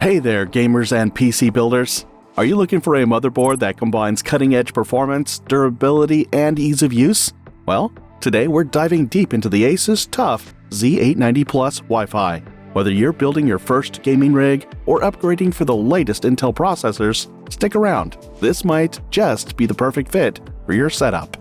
Hey there, gamers and PC builders! Are you looking for a motherboard that combines cutting-edge performance, durability, and ease of use? Well, today we're diving deep into the ASUS TUF Z890-PLUS Wi-Fi. Whether you're building your first gaming rig or upgrading for the latest Intel processors, stick around. This might just be the perfect fit for your setup.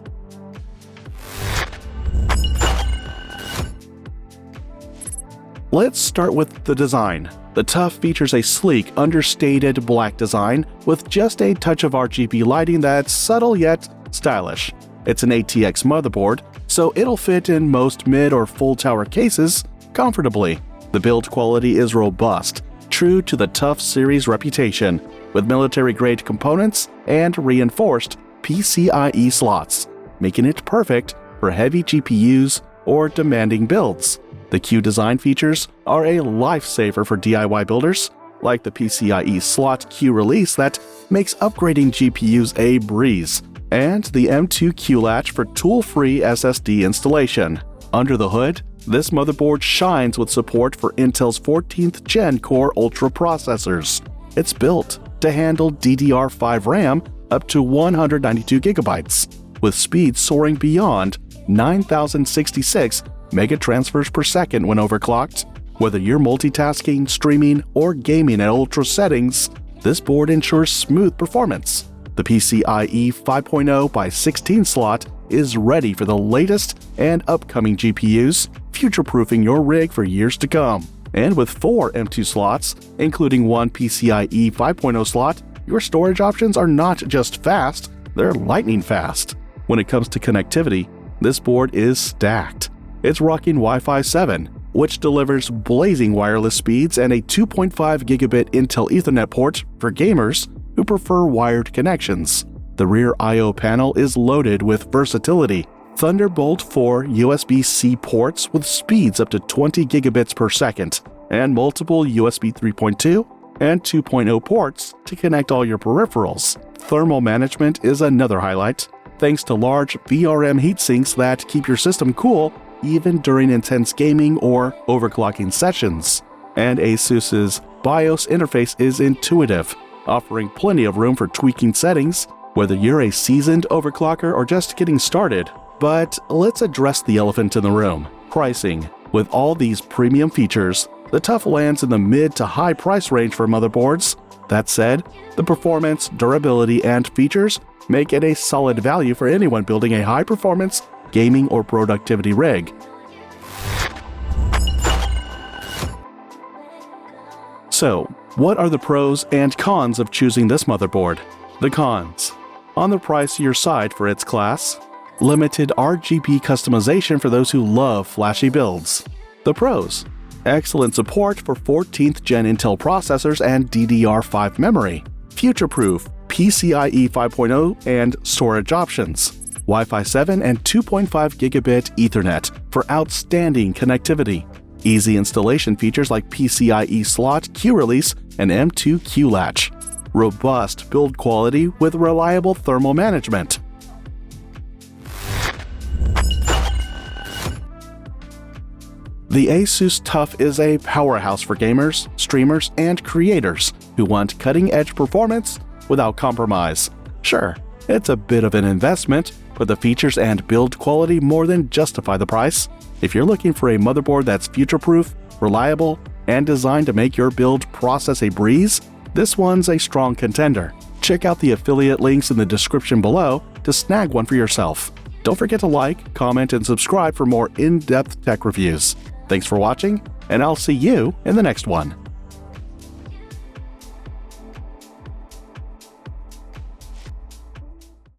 Let's start with the design. The TUF features a sleek, understated black design with just a touch of RGB lighting that's subtle yet stylish. It's an ATX motherboard, so it'll fit in most mid or full tower cases comfortably. The build quality is robust, true to the TUF series reputation, with military-grade components and reinforced PCIe slots, making it perfect for heavy GPUs or demanding builds. The Q design features are a lifesaver for DIY builders, like the PCIe slot Q release that makes upgrading GPUs a breeze, and the M2 Q latch for tool-free SSD installation. Under the hood, this motherboard shines with support for Intel's 14th Gen Core Ultra processors. It's built to handle DDR5 RAM up to 192GB, with speeds soaring beyond 9,066 megatransfers per second when overclocked. Whether you're multitasking, streaming, or gaming at ultra settings, this board ensures smooth performance. The PCIe 5.0x16 slot is ready for the latest and upcoming GPUs, future-proofing your rig for years to come. And with 4 M2 slots, including one PCIe 5.0 slot, your storage options are not just fast, they're lightning fast. When it comes to connectivity, this board is stacked. It's rocking Wi-Fi 7, which delivers blazing wireless speeds and a 2.5 gigabit Intel Ethernet port for gamers who prefer wired connections. The rear I/O panel is loaded with versatility. Thunderbolt 4 USB-C ports with speeds up to 20 gigabits per second, and multiple USB 3.2 and 2.0 ports to connect all your peripherals. Thermal management is another highlight, thanks to large VRM heatsinks that keep your system cool even during intense gaming or overclocking sessions. And ASUS's BIOS interface is intuitive, offering plenty of room for tweaking settings, whether you're a seasoned overclocker or just getting started. But let's address the elephant in the room: pricing. With all these premium features, the TUF lands in the mid to high price range for motherboards. That said, the performance, durability, and features make it a solid value for anyone building a high-performance gaming or productivity rig. So, what are the pros and cons of choosing this motherboard? The cons: on the pricier side for its class, limited RGB customization for those who love flashy builds. The pros: excellent support for 14th Gen Intel processors and DDR5 memory, future-proof PCIe 5.0 and storage options, Wi-Fi 7 and 2.5 gigabit Ethernet for outstanding connectivity, easy installation features like PCIe slot Q release and M2 Q latch, robust build quality with reliable thermal management. The ASUS TUF is a powerhouse for gamers, streamers, and creators who want cutting-edge performance without compromise. Sure, it's a bit of an investment, but the features and build quality more than justify the price. If you're looking for a motherboard that's future-proof, reliable, and designed to make your build process a breeze, this one's a strong contender. Check out the affiliate links in the description below to snag one for yourself. Don't forget to like, comment, and subscribe for more in-depth tech reviews. Thanks for watching, and I'll see you in the next one.